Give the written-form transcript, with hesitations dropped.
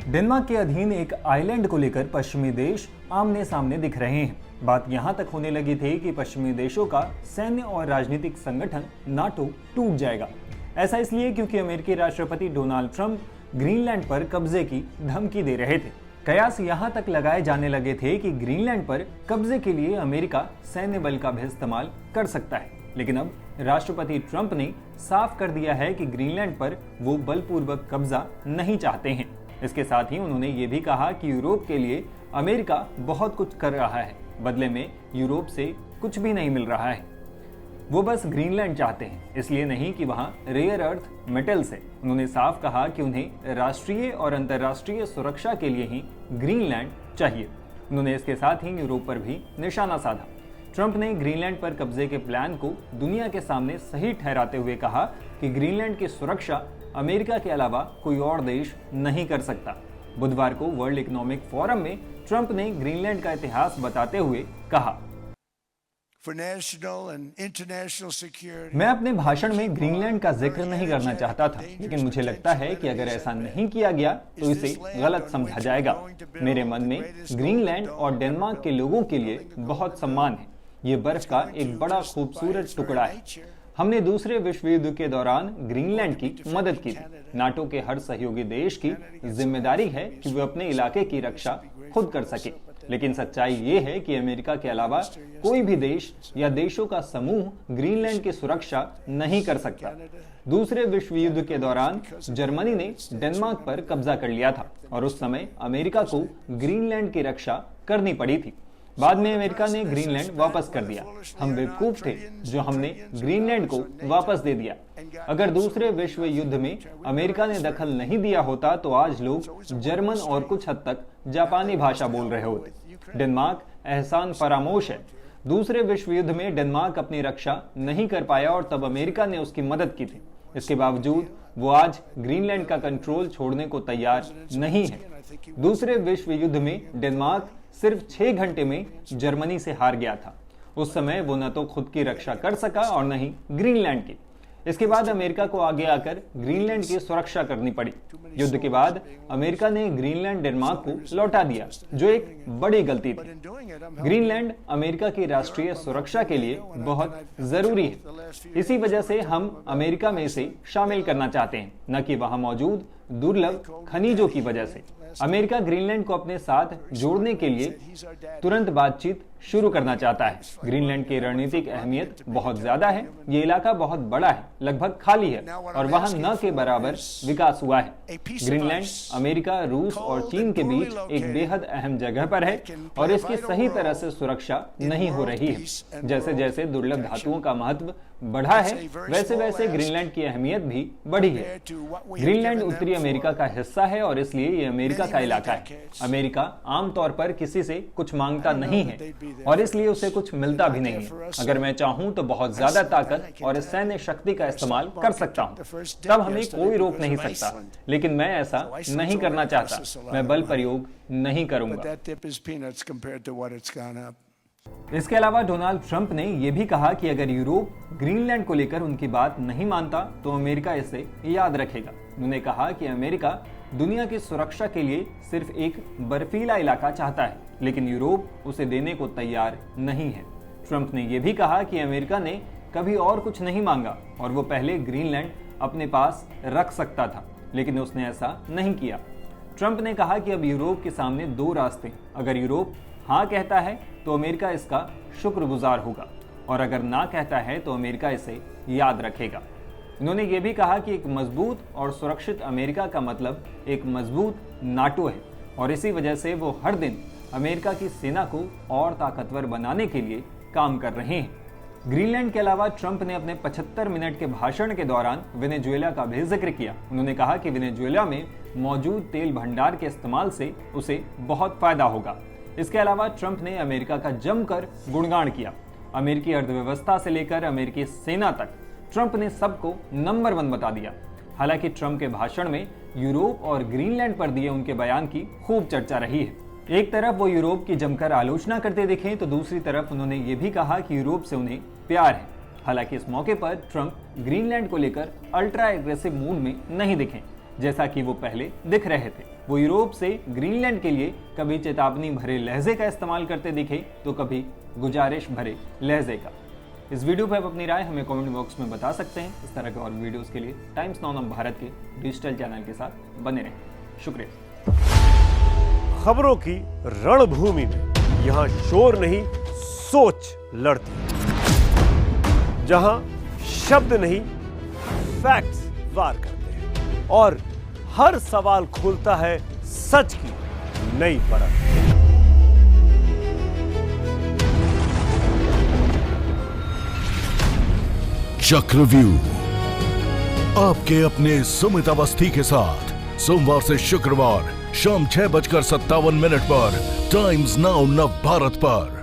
Denmark के अधीन एक आइलैंड को लेकर पश्चिमी देश आमने सामने दिख रहे हैं। बात यहां तक होने लगी थी कि पश्चिमी देशों का सैन्य और राजनीतिक संगठन नाटो टूट जाएगा। ऐसा इसलिए क्योंकि अमेरिकी राष्ट्रपति डोनाल्ड ट्रंप ग्रीनलैंड पर कब्जे की धमकी दे रहे थे। कयास यहां तक लगाए जाने लगे थे कि ग्रीनलैंड पर कब्जे के लिए अमेरिका सैन्य बल का भी इस्तेमाल कर सकता है। लेकिन अब राष्ट्रपति ट्रंप ने साफ कर दिया है कि ग्रीनलैंड पर वो बलपूर्वक कब्जा नहीं चाहते हैं। इसके साथ ही उन्होंने ये भी कहा कि यूरोप के लिए अमेरिका बहुत कुछ कर रहा है, बदले में यूरोप से कुछ भी नहीं मिल रहा है। वो बस ग्रीनलैंड चाहते हैं, इसलिए नहीं कि वहाँ रेयर अर्थ मेटल्स है। उन्होंने साफ कहा कि उन्हें राष्ट्रीय और अंतर्राष्ट्रीय सुरक्षा के लिए ही ग्रीनलैंड चाहिए। उन्होंने इसके साथ ही यूरोप पर भी निशाना साधा। ट्रंप ने ग्रीनलैंड पर कब्जे के प्लान को दुनिया के सामने सही ठहराते हुए कहा कि ग्रीनलैंड की सुरक्षा अमेरिका के अलावा कोई और देश नहीं कर सकता। बुधवार को वर्ल्ड इकोनॉमिक फोरम में ट्रंप ने ग्रीनलैंड का इतिहास बताते हुए कहा, मैं अपने भाषण में ग्रीनलैंड का जिक्र नहीं करना चाहता था, लेकिन मुझे लगता है कि अगर ऐसा नहीं किया गया तो इसे गलत समझा जाएगा। मेरे मन में ग्रीनलैंड और डेनमार्क के लोगों के लिए बहुत सम्मान है। ये बर्फ का एक बड़ा खूबसूरत टुकड़ा है। हमने दूसरे विश्व युद्ध के दौरान ग्रीनलैंड की मदद की थी। नाटो के हर सहयोगी देश की जिम्मेदारी है कि वे अपने इलाके की रक्षा खुद कर सके। लेकिन सच्चाई ये है कि अमेरिका के अलावा कोई भी देश या देशों का समूह ग्रीनलैंड की सुरक्षा नहीं कर सकता। दूसरे विश्व युद्ध के दौरान जर्मनी ने डेनमार्क पर कब्जा कर लिया था और उस समय अमेरिका को ग्रीनलैंड की रक्षा करनी पड़ी थी। बाद में अमेरिका ने ग्रीनलैंड वापस कर दिया। हम बेवकूफ थे जो हमने ग्रीनलैंड को वापस दे दिया। अगर दूसरे विश्व युद्ध में अमेरिका ने दखल नहीं दिया होता तो आज लोग जर्मन और कुछ हद तक जापानी भाषा बोल रहे होते। डेनमार्क एहसान फरामोश है। दूसरे विश्व युद्ध में डेनमार्क अपनी रक्षा नहीं कर पाया और तब अमेरिका ने उसकी मदद की थी। इसके बावजूद वो आज ग्रीनलैंड का कंट्रोल छोड़ने को तैयार नहीं है। दूसरे विश्व युद्ध में डेनमार्क सिर्फ 6 घंटे में जर्मनी से हार गया था। उस समय वो न तो खुद की रक्षा कर सका और न ही ग्रीनलैंड की। इसके बाद अमेरिका को आगे आकर ग्रीनलैंड की सुरक्षा करनी पड़ी। युद्ध के बाद अमेरिका ने ग्रीनलैंड डेनमार्क को लौटा दिया, जो एक बड़ी गलती थी। ग्रीनलैंड अमेरिका की राष्ट्रीय सुरक्षा के लिए बहुत जरूरी है। इसी वजह से हम अमेरिका में इसे शामिल करना चाहते हैं, न कि वहां मौजूद दुर्लभ खनिजों की वजह से। अमेरिका ग्रीनलैंड को अपने साथ जोड़ने के लिए तुरंत बातचीत शुरू करना चाहता है। ग्रीनलैंड की रणनीतिक अहमियत बहुत ज्यादा है। ये इलाका बहुत बड़ा है, लगभग खाली है और वहां न के बराबर विकास हुआ है। ग्रीनलैंड अमेरिका, रूस और चीन के बीच एक बेहद अहम जगह पर है और इसकी सही तरह से सुरक्षा नहीं हो रही है। जैसे जैसे दुर्लभ धातुओं का महत्व बढ़ा है, वैसे वैसे ग्रीनलैंड की अहमियत भी बढ़ी है। ग्रीनलैंड उत्तरी अमेरिका का हिस्सा है और इसलिए ये अमेरिका का इलाका है। अमेरिका आमतौर पर किसी से कुछ मांगता नहीं है और इसलिए उसे कुछ मिलता भी नहीं है। अगर मैं चाहूं तो बहुत ज्यादा ताकत और सैन्य शक्ति का इस्तेमाल कर सकता हूं, तब हमें कोई रोक नहीं सकता। लेकिन मैं ऐसा नहीं करना चाहता। मैं बल प्रयोग नहीं करूंगा। इसके अलावा डोनाल्ड ट्रंप ने यह भी कहा कि अगर यूरोप ग्रीनलैंड को लेकर उनकी बात नहीं मानता तो अमेरिका इसे याद रखेगा। उन्होंने कहा कि अमेरिका दुनिया की सुरक्षा के लिए सिर्फ एक बर्फीला इलाका चाहता है, लेकिन यूरोप उसे देने को तैयार नहीं है। ट्रंप ने यह भी कहा कि अमेरिका ने कभी और कुछ नहीं मांगा और वो पहले ग्रीनलैंड अपने पास रख सकता था, लेकिन उसने ऐसा नहीं किया। ट्रंप ने कहा कि अब यूरोप के सामने 2 रास्ते हैं। अगर यूरोप हाँ कहता है तो अमेरिका इसका शुक्रगुजार होगा और अगर ना कहता है तो अमेरिका इसे याद रखेगा। उन्होंने ये भी कहा कि एक मजबूत और सुरक्षित अमेरिका का मतलब एक मजबूत नाटो है और इसी वजह से वो हर दिन अमेरिका की सेना को और ताकतवर बनाने के लिए काम कर रहे हैं। ग्रीनलैंड के अलावा ट्रंप ने अपने 75 मिनट के भाषण के दौरान वेनेजुएला का भी जिक्र किया। उन्होंने कहा कि वेनेजुएला में मौजूद तेल भंडार के इस्तेमाल से उसे बहुत फायदा होगा। इसके अलावा ट्रंप ने अमेरिका का जमकर गुणगान किया। अमेरिकी अर्थव्यवस्था से लेकर अमेरिकी सेना तक ट्रंप ने सबको नंबर 1 बता दिया। हालांकि ट्रंप के भाषण में यूरोप और ग्रीनलैंड पर दिए उनके बयान की खूब चर्चा रही है। एक तरफ वो यूरोप की जमकर आलोचना करते दिखे तो दूसरी तरफ उन्होंने ये भी कहा कि यूरोप से उन्हें प्यार है। हालांकि इस मौके पर ट्रंप ग्रीनलैंड को लेकर अल्ट्रा एग्रेसिव मूड में नहीं दिखे। जैसा कि वो पहले दिख रहे थे। वो यूरोप से ग्रीनलैंड के लिए कभी चेतावनी भरे लहजे का इस्तेमाल करते दिखे तो कभी गुजारिश भरे लहजे का। इस वीडियो पर आप अपनी राय हमें कमेंट बॉक्स में बता सकते हैं। इस तरह के और वीडियोस के लिए टाइम्स नाउ भारत के डिजिटल चैनल के साथ बने रहें। शुक्रिया। खबरों की रणभूमि में यहाँ शोर नहीं सोच लड़ती, जहां शब्द नहीं फैक्ट्स वार करते हैं और हर सवाल खोलता है सच की नई परत। चक्रव्यूह आपके अपने सुमित अवस्थी के साथ सोमवार से शुक्रवार शाम 6:57 पर टाइम्स नाउ नव भारत पर।